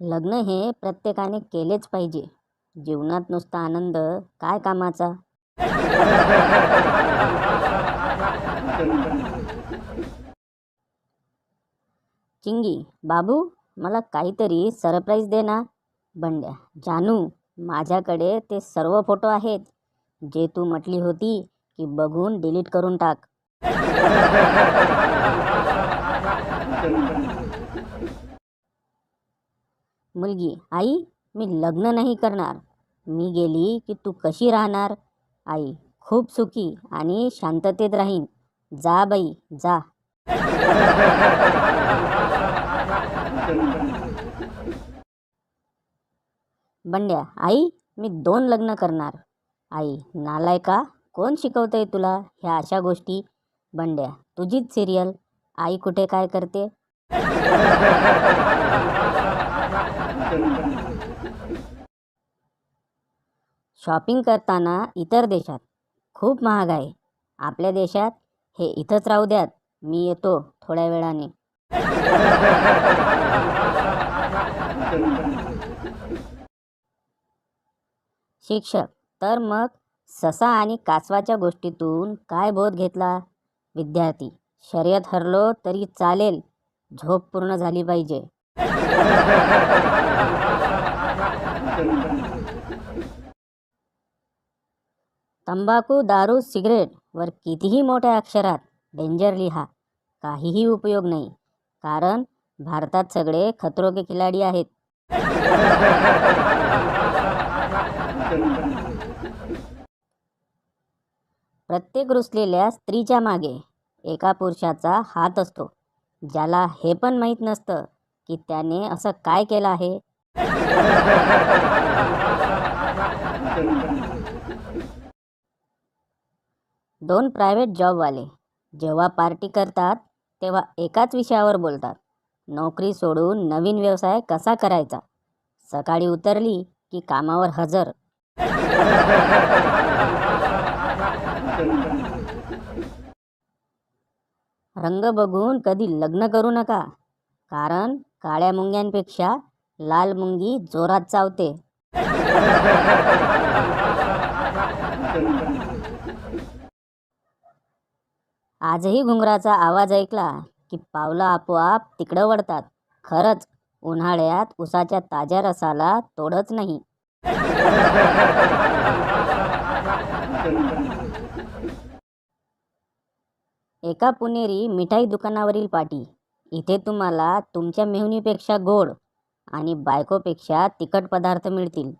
लग्न हे प्रत्येकाने केलेच पाहिजे. जीवनात नुसता आनंद काय कामाचा. चिंगी, बाबू, मला काहीतरी सरप्राईज दे ना. बंड्या, जानू, माझ्याकडे ते सर्व फोटो आहेत जे तू म्हटली होती की बघून डिलीट करून टाक. मुलगी, आई, मी लग्न नाही करणार. मी गेली की तू कशी राहणार. आई, खूप सुखी आणि शांततेत राहीन. जा बाई जा. बंड्या, आई, मी 2 लग्न करणार. आई, नालायका, कोण शिकवतंय तुला ह्या अशा गोष्टी. बंड्या, तुझीच सिरियल. आई कुठे काय करते. शॉपिंग करताना इतर देशात खूप महाग आहे. आपल्या देशात हे इथंच राहू द्यात. मी येतो थोड्या वेळाने. शिक्षक, तर मग ससा आणि कासवाच्या गोष्टीतून काय बोध घेतला. विद्यार्थी, शर्यत हरलो तरी चालेल, झोप पूर्ण झाली पाहिजे. तंबाखू, दारू, सिगरेट वर कितीही मोठ्या अक्षरात डेंजर लिहा, काहीही उपयोग नाही. कारण भारतात सगळे खतरो के खिलाडी आहेत. प्रत्येक रुसलेल्या स्त्रीच्या मागे एका पुरुषाचा हात असतो, ज्याला हे पण माहीत नसतं की त्याने असं काय केलं आहे. दोन प्रायव्हेट जॉबवाले जेव्हा पार्टी करतात तेव्हा एकाच विषयावर बोलतात. नोकरी सोडून नवीन व्यवसाय कसा करायचा. सकाळी उतरली की कामावर हजर. रंग बघून कधी लग्न करू नका. कारण काळ्या मुंग्यांपेक्षा लाल मुंगी जोरात चावते. आजही घुंगराचा आवाज ऐकला की पावलं आपोआप तिकडं वळतात. खरंच उन्हाळ्यात उसाच्या ताज्या रसाला तोडच नाही. एका पुणेरी मिठाई दुकानावरील पाटी. इथे तुम्हाला तुमच्या मेहुणीपेक्षा गोड आणि बायकोपेक्षा तिखट पदार्थ मिळतील.